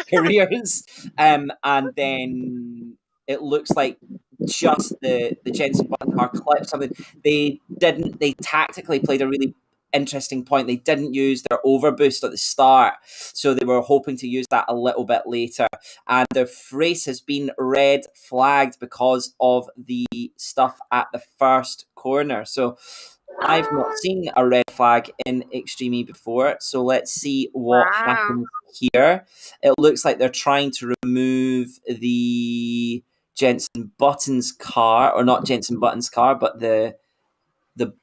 S1: careers. And then it looks like just the Jenson Button car clipped something. They tactically played a really interesting point. They didn't use their overboost at the start, so they were hoping to use that a little bit later. And the race has been red flagged because of the stuff at the first corner. So I've not seen a red flag in Extreme E before, so let's see what happens here. It looks like they're trying to remove the Jenson Button's car, or not Jenson Button's car, but the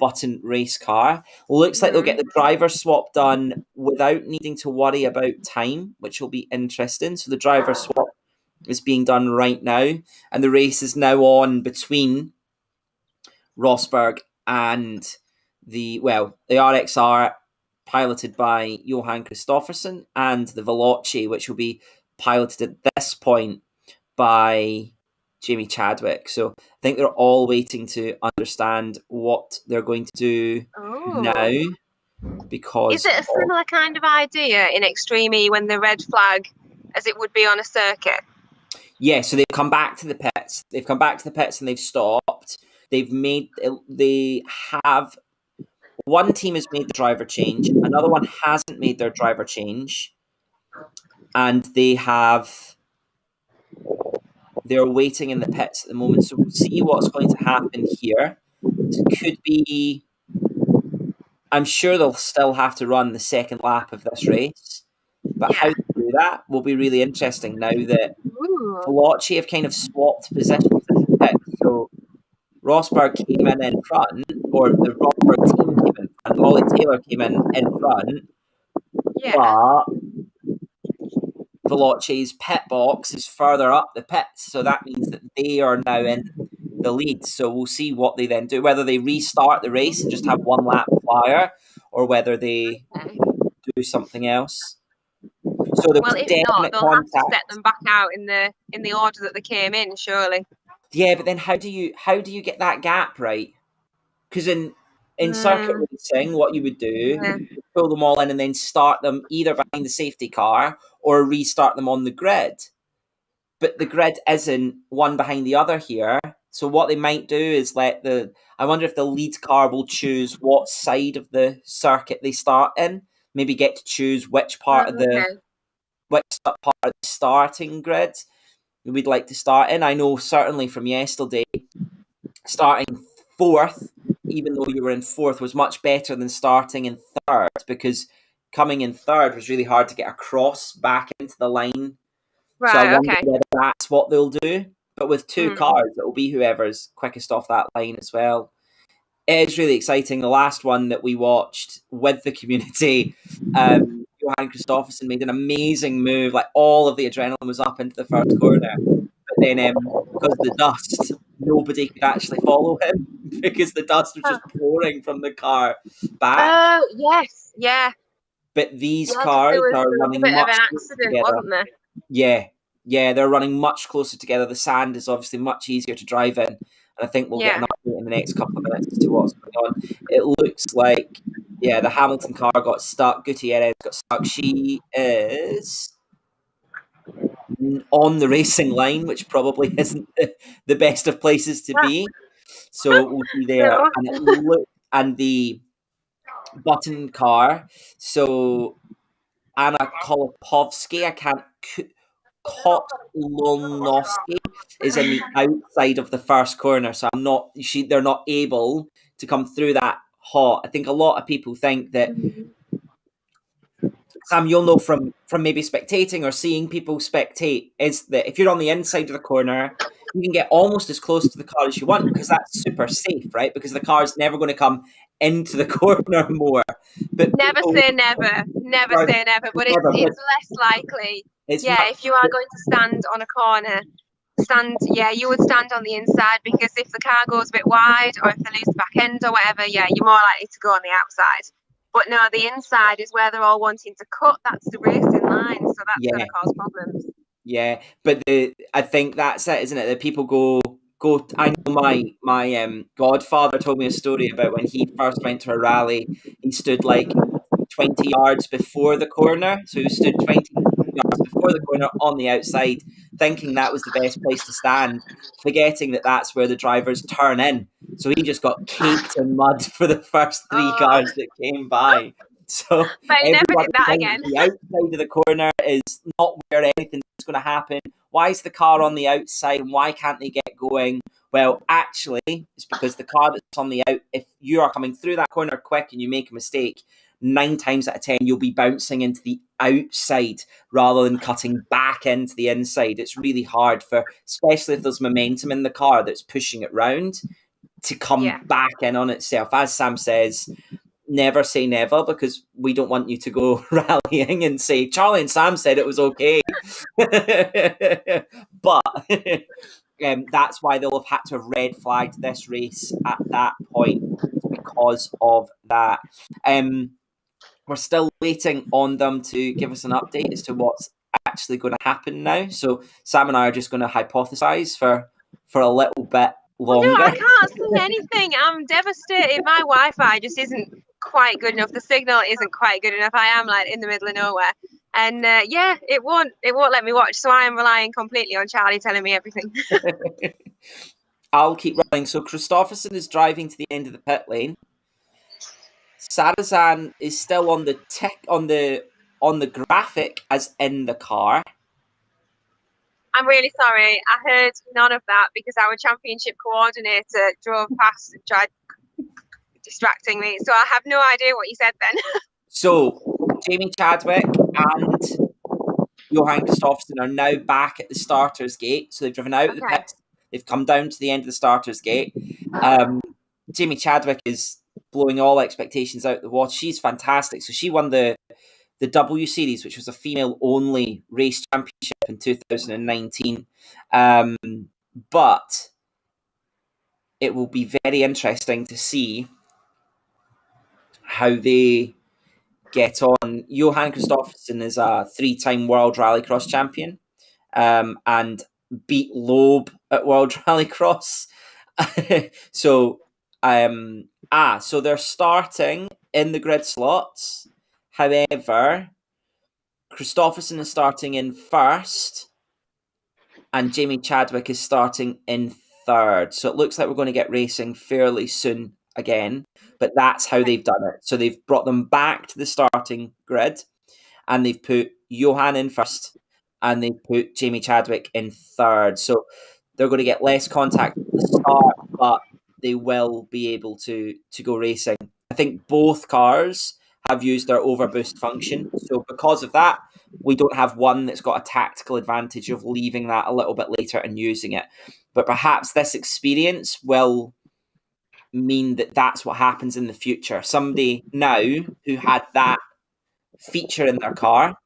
S1: Button race car. Looks like they'll get the driver swap done without needing to worry about time, which will be interesting. So the driver swap is being done right now, and the race is now on between Rosberg and the RXR piloted by Johan Kristoffersson and the Veloce, which will be piloted at this point by Jamie Chadwick. So I think they're all waiting to understand what they're going to do now. Because
S2: is it a similar kind of idea in Extreme E when the red flag as it would be on a circuit?
S1: Yeah, so they've come back to the pits. They've come back to the pits and they've stopped. They have one team has made the driver change, another one hasn't made their driver change, and they're waiting in the pits at the moment. So we'll see what's going to happen here. It could be, I'm sure they'll still have to run the second lap of this race, but how to do that will be really interesting now that Veloce have kind of swapped positions in the pit. So Rosberg came in front, or the Rosberg team came in front. Molly Taylor came in front, but Veloce's pit box is further up the pits, so that means that they are now in the lead. So we'll see what they then do, whether they restart the race and just have one lap flyer, or whether they do something else. So
S2: well, if not, they'll have to set them back out in the order that they came in, surely.
S1: Yeah, but then how do you get that gap right? Because in circuit racing, what you would do is pull them all in and then start them either behind the safety car or restart them on the grid. But the grid isn't one behind the other here. So what they might do is I wonder if the lead car will choose what side of the circuit they start in. Maybe get to choose which part of the starting grid we'd like to start in. I know certainly from yesterday, starting fourth, even though you were in fourth, was much better than starting in third, because coming in third was really hard to get across back into the line.
S2: Right,
S1: so I wonder whether that's what they'll do. But with 2 cars, it'll be whoever's quickest off that line as well. It is really exciting. The last one that we watched with the community, Johan Kristoffersson made an amazing move. Like, all of the adrenaline was up into the first corner. But then, because of the dust, nobody could actually follow him because the dust was just pouring from the car back.
S2: Oh, yes, yeah.
S1: But these cars are running much closer together.
S2: Wasn't there?
S1: Yeah, they're running much closer together. The sand is obviously much easier to drive in. And I think we'll get an update in the next couple of minutes as to what's going on. It looks like, the Hamilton car got stuck. Gutierrez got stuck. She is on the racing line, which probably isn't the best of places to be. So we'll be there. And the Button car. So Anna Kolopovsky, I can't... Kotlonowski. is in the outside of the first corner, so they're not able to come through that hot. I think a lot of people think that, Sam, you'll know from maybe spectating or seeing people spectate, is that if you're on the inside of the corner, you can get almost as close to the car as you want because that's super safe, right? Because the car's never going to come into the corner more. But
S2: Never
S1: people,
S2: say never. Never say never. But it's less likely.
S1: it's
S2: If you are going to stand on a corner, you would stand on the inside, because if the car goes a bit wide or if they lose the back end or whatever, you're more likely to go on the outside. But no, the inside is where they're all wanting to cut. That's the racing line, so that's going to cause problems.
S1: Yeah, but I think that's it, isn't it? That people go. I know my godfather told me a story about when he first went to a rally. He stood like 20 yards before the corner, so he stood 20 yards before the corner on the outside, thinking that was the best place to stand, forgetting that that's where the drivers turn in. So he just got caked in mud for the first three cars that came by. So
S2: but he never did that
S1: thinks
S2: again.
S1: the outside of the corner is not where anything's going to happen. Why is the car on the outside and why can't they get going? Well, actually, it's because the car that's on the out, if you are coming through that corner quick and you make a mistake, 9 times out of 10, you'll be bouncing into the outside rather than cutting back into the inside. It's really hard especially if there's momentum in the car that's pushing it round, to come back in on itself. As Sam says, never say never, because we don't want you to go rallying and say, Charlie and Sam said it was okay. But that's why they'll have had to have red flagged this race at that point, because of that. We're still waiting on them to give us an update as to what's actually going to happen now. So Sam and I are just going to hypothesize for a little bit longer.
S2: No, I can't see anything. I'm devastated. My Wi-Fi just isn't quite good enough. The signal isn't quite good enough. I am like in the middle of nowhere, and it won't let me watch. So I am relying completely on Charlie telling me everything.
S1: I'll keep running. So Kristoffersson is driving to the end of the pit lane. Sarazan is still on the graphic as in the car.
S2: I'm really sorry. I heard none of that because our championship coordinator drove past and tried distracting me. So I have no idea what you said then.
S1: So Jamie Chadwick and Johan Kristoffersson are now back at the starter's gate. So they've driven out of the pit. They've come down to the end of the starter's gate. Jamie Chadwick is blowing all expectations out the water. She's fantastic. So she won the W Series, which was a female-only race championship in 2019. But it will be very interesting to see how they get on. Johan Kristoffersson is a 3-time World Rallycross champion, and beat Loeb at World Rallycross. So they're starting in the grid slots. However, Kristoffersson is starting in first, and Jamie Chadwick is starting in third. So it looks like we're going to get racing fairly soon again, but that's how they've done it. So they've brought them back to the starting grid, and they've put Johan in first, and they put Jamie Chadwick in third. So they're going to get less contact at the start, but they will be able to go racing. I think both cars have used their overboost function. So because of that, we don't have one that's got a tactical advantage of leaving that a little bit later and using it. But perhaps this experience will mean that that's what happens in the future. Somebody now who had that feature in their car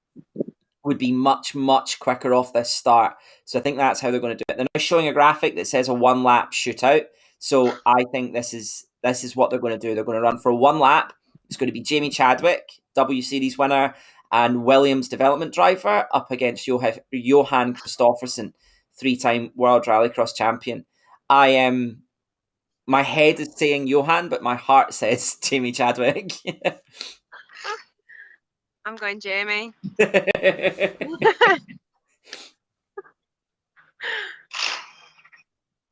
S1: would be much, much quicker off this start. So I think that's how they're going to do it. They're now showing a graphic that says a 1-lap shootout. So I think this is what they're going to do. They're going to run for 1 lap. It's going to be Jamie Chadwick, W Series winner, and Williams development driver up against Johan Kristoffersson, 3-time World Rallycross champion. My head is saying Johan, but my heart says Jamie Chadwick.
S2: I'm going Jamie.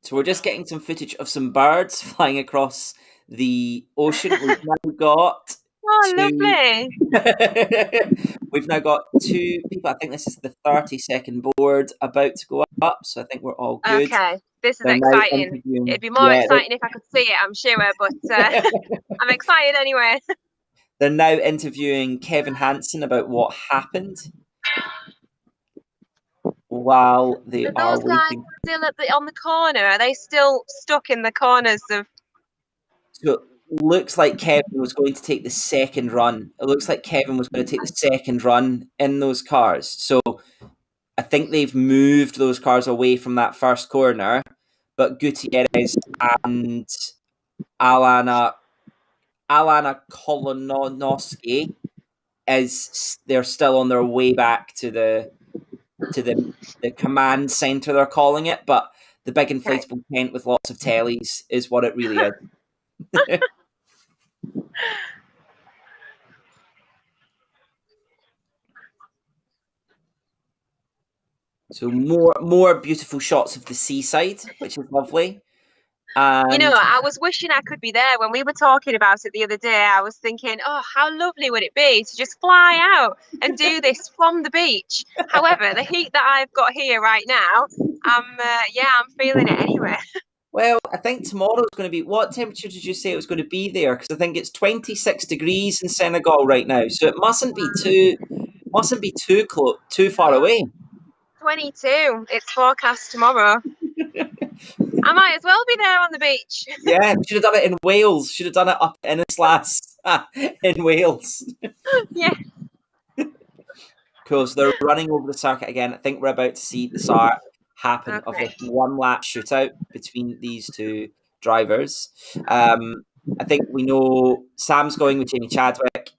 S1: So we're just getting some footage of some birds flying across the ocean. We've now got
S2: lovely.
S1: we've now got two people. I think this is the 30-second board about to go up, so I think we're all good.
S2: Okay, this is
S1: They're now
S2: exciting.
S1: interviewing.
S2: It'd be more
S1: Yeah,
S2: exciting if I could see it, I'm sure, but I'm excited anyway.
S1: they're now interviewing Kevin Hansen about what happened while they
S2: Are
S1: are
S2: those guys
S1: waiting.
S2: still on the corner? Are they still stuck in the corners of?
S1: So it looks like Kevin was going to take the second run. It looks like Kevin was going to take the second run in those cars. So I think they've moved those cars away from that first corner, but Gutierrez and Alana Kolonowski they're still on their way back to the command center, they're calling it, but the big
S2: Okay.
S1: inflatable tent with lots of tellies is what it really is. So more beautiful shots of the seaside, which is lovely.
S2: You know,
S1: And
S2: I was wishing I could be there when we were talking about it the other day. I was thinking, oh, how lovely would it be to just fly out and do this from the beach. However, the heat that I've got here right now, I'm feeling it anyway.
S1: well, I think tomorrow's going to be. What temperature did you say it was going to be there? Because I think it's 26 degrees in Senegal right now, so it mustn't be too far away.
S2: 22. It's forecast tomorrow. I might as well be there on the beach.
S1: Yeah, should have done it in Wales. Should have done it up in Islas in Wales.
S2: Yeah.
S1: Cool. So they're running over the circuit again. I think we're about to see the start happen of this
S2: Okay.
S1: one lap shootout between these two drivers. I think we know Sam's going with Jamie Chadwick.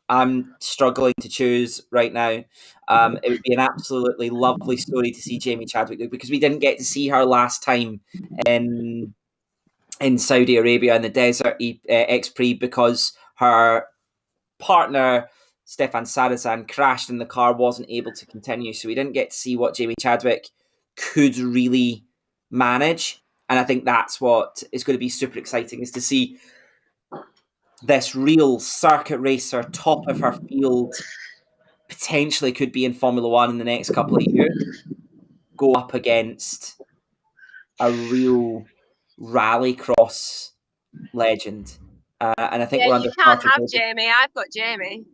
S1: I'm struggling to choose right now. It would be an absolutely lovely story to see Jamie Chadwick because we didn't get to see her last time in Saudi Arabia in the Desert X Prix because her partner Stefan Sarazan crashed in the car, wasn't able to continue, so we didn't get to see what Jamie Chadwick could really manage. And I think that's what is going to be super exciting, is to see this real circuit racer, top of her field, potentially could be in Formula One in the next couple of years, go up against a real rallycross legend. And I think
S2: Yeah,
S1: we're
S2: you
S1: under
S2: can't
S1: starter
S2: have
S1: grid.
S2: Jamie. I've got Jamie.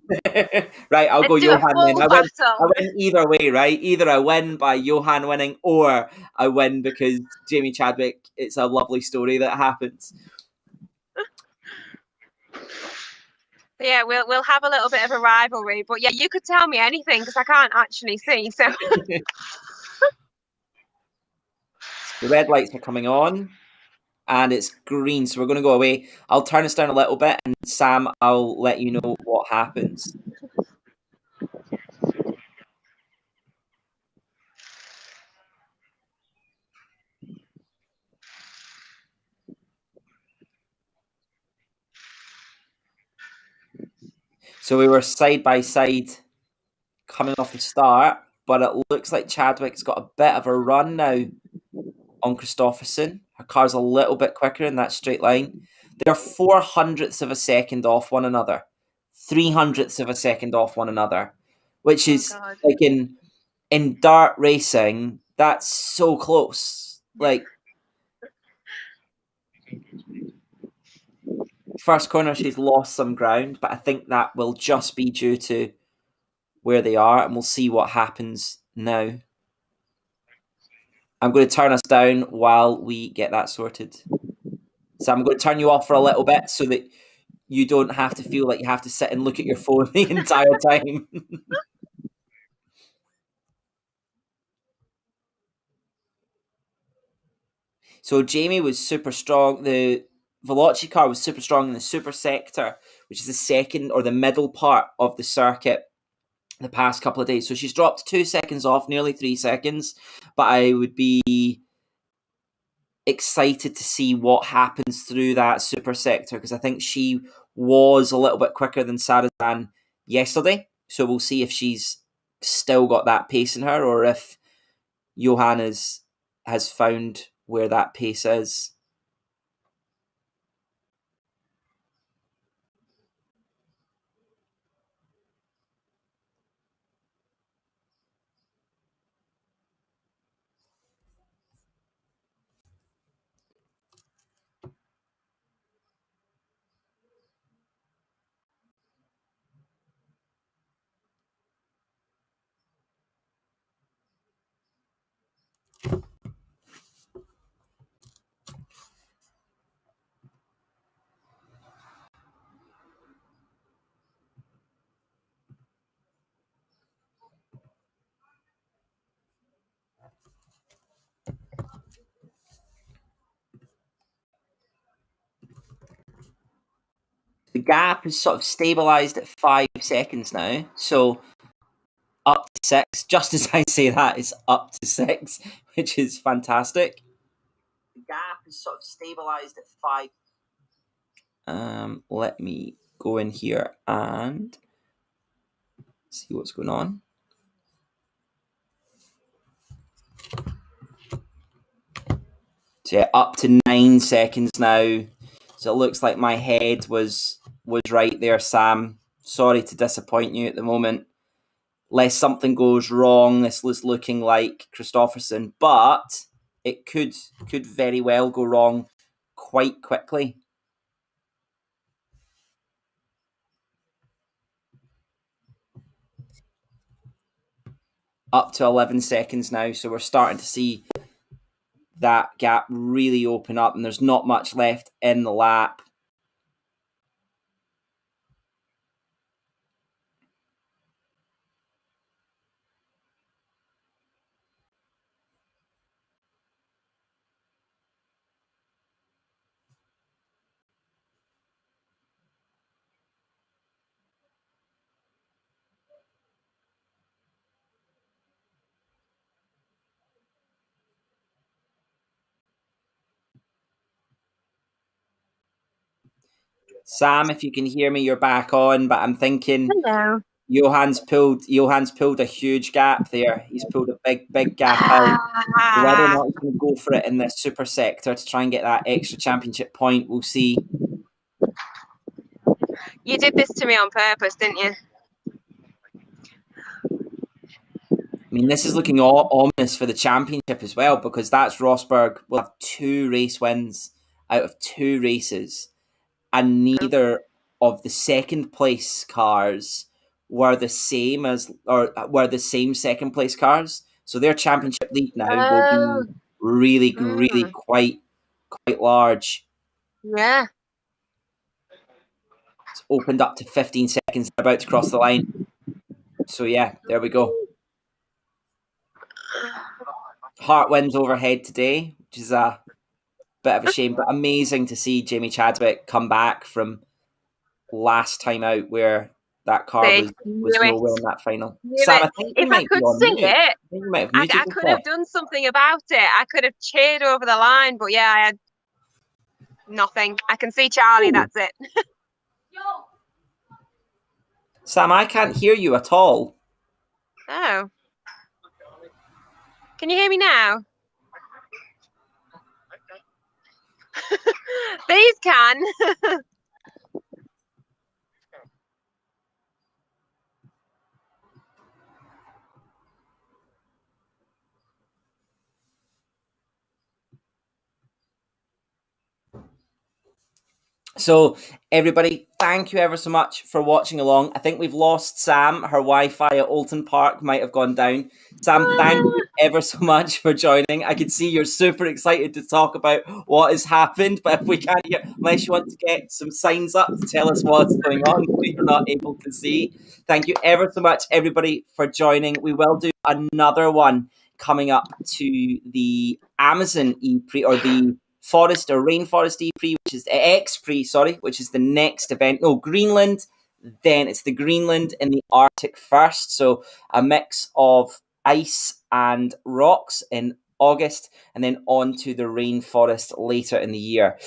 S1: Right, I'll go
S2: Let's do a
S1: Johan then.
S2: full
S1: I
S2: battle.
S1: win either way, right? Either I win by Johan winning, or I win because Jamie Chadwick. It's a lovely story that happens.
S2: Yeah, we'll have a little bit of a rivalry, but yeah, you could tell me anything because I can't actually see. So
S1: The red lights are coming on, and it's green, so we're going to go away. I'll turn this down a little bit, and Sam, I'll let you know what happens. So we were side by side coming off the start, but it looks like Chadwick's got a bit of a run now on Christopherson. Her car's a little bit quicker in that straight line. They're 400ths of a second off one another, 300ths of a second off one another, which
S2: oh
S1: is
S2: god.
S1: like in dart racing, that's so close. Like first corner, she's lost some ground, but I think that will just be due to where they are, and we'll see what happens now. I'm going to turn us down while we get that sorted. So I'm going to turn you off for a little bit so that you don't have to feel like you have to sit and look at your phone the entire time. So Jamie was super strong. The Veloci car was super strong in the super sector, which is the second or the middle part of the circuit the past couple of days. So she's dropped 2 seconds off, nearly 3 seconds. But I would be excited to see what happens through that super sector because I think she was a little bit quicker than Sarazan yesterday. So we'll see if she's still got that pace in her or if Johan has found where that pace is. The gap is sort of stabilised at 5 seconds now. So up to 6. Just as I say that, it's up to 6, which is fantastic. The gap is sort of stabilised at 5. Let me go in here and see what's going on. So yeah, up to 9 seconds now. So it looks like my head was right there, Sam. Sorry to disappoint you at the moment. Lest something goes wrong, this was looking like Kristoffersson, but it could very well go wrong quite quickly. Up to 11 seconds now, so we're starting to see that gap really open up, and there's not much left in the lap. Sam, if you can hear me, you're back on, but I'm thinking
S2: Hello.
S1: Johan's pulled a huge gap there. He's pulled a big gap out. Whether or not he's going to go for it in the super sector to try and get that extra championship point, we'll see.
S2: You did this to me on purpose, didn't you?
S1: I mean, this is looking ominous for the championship as well, because that's Rosberg will have 2 race wins out of 2 races, and neither of the second place cars were the same second place cars. So their championship lead now will be really quite large.
S2: Yeah.
S1: It's opened up to 15 seconds, about to cross the line. So yeah, there we go. Hart wins overhead today, which is a bit of a shame, but amazing to see Jamie Chadwick come back from last time out where that car was nowhere in that final. Sam, I think
S2: if I could see it, I could have done something about it. I could have cheered over the line, but yeah, I had nothing. I can see Charlie, that's it.
S1: Sam, I can't hear you at all.
S2: Oh. Can you hear me now? These can.
S1: So, everybody, thank you ever so much for watching along. I think we've lost Sam. Her Wi-Fi at Oulton Park might have gone down. Sam, thank you ever so much for joining. I can see you're super excited to talk about what has happened, but if we can't hear, unless you want to get some signs up to tell us what's going on that you're not able to see. Thank you ever so much, everybody, for joining. We will do another one coming up to the Amazon E-Prix, or the Forest or Rainforest E-Prix, which is X-Prix, which is the next event. No, Greenland. Then it's the Greenland and the Arctic first. So a mix of ice and rocks in August, and then on to the rainforest later in the year.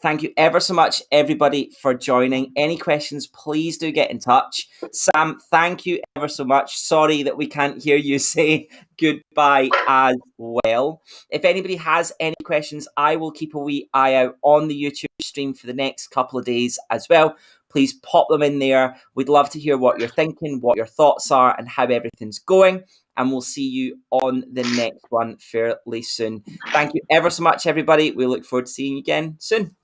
S1: Thank you ever so much, everybody, for joining. Any questions, please do get in touch. Sam, thank you ever so much. Sorry that we can't hear you say goodbye as well. If anybody has any questions, I will keep a wee eye out on the YouTube stream for the next couple of days as well. Please pop them in there. We'd love to hear what you're thinking, what your thoughts are, and how everything's going. And we'll see you on the next one fairly soon. Thank you ever so much, everybody. We look forward to seeing you again soon.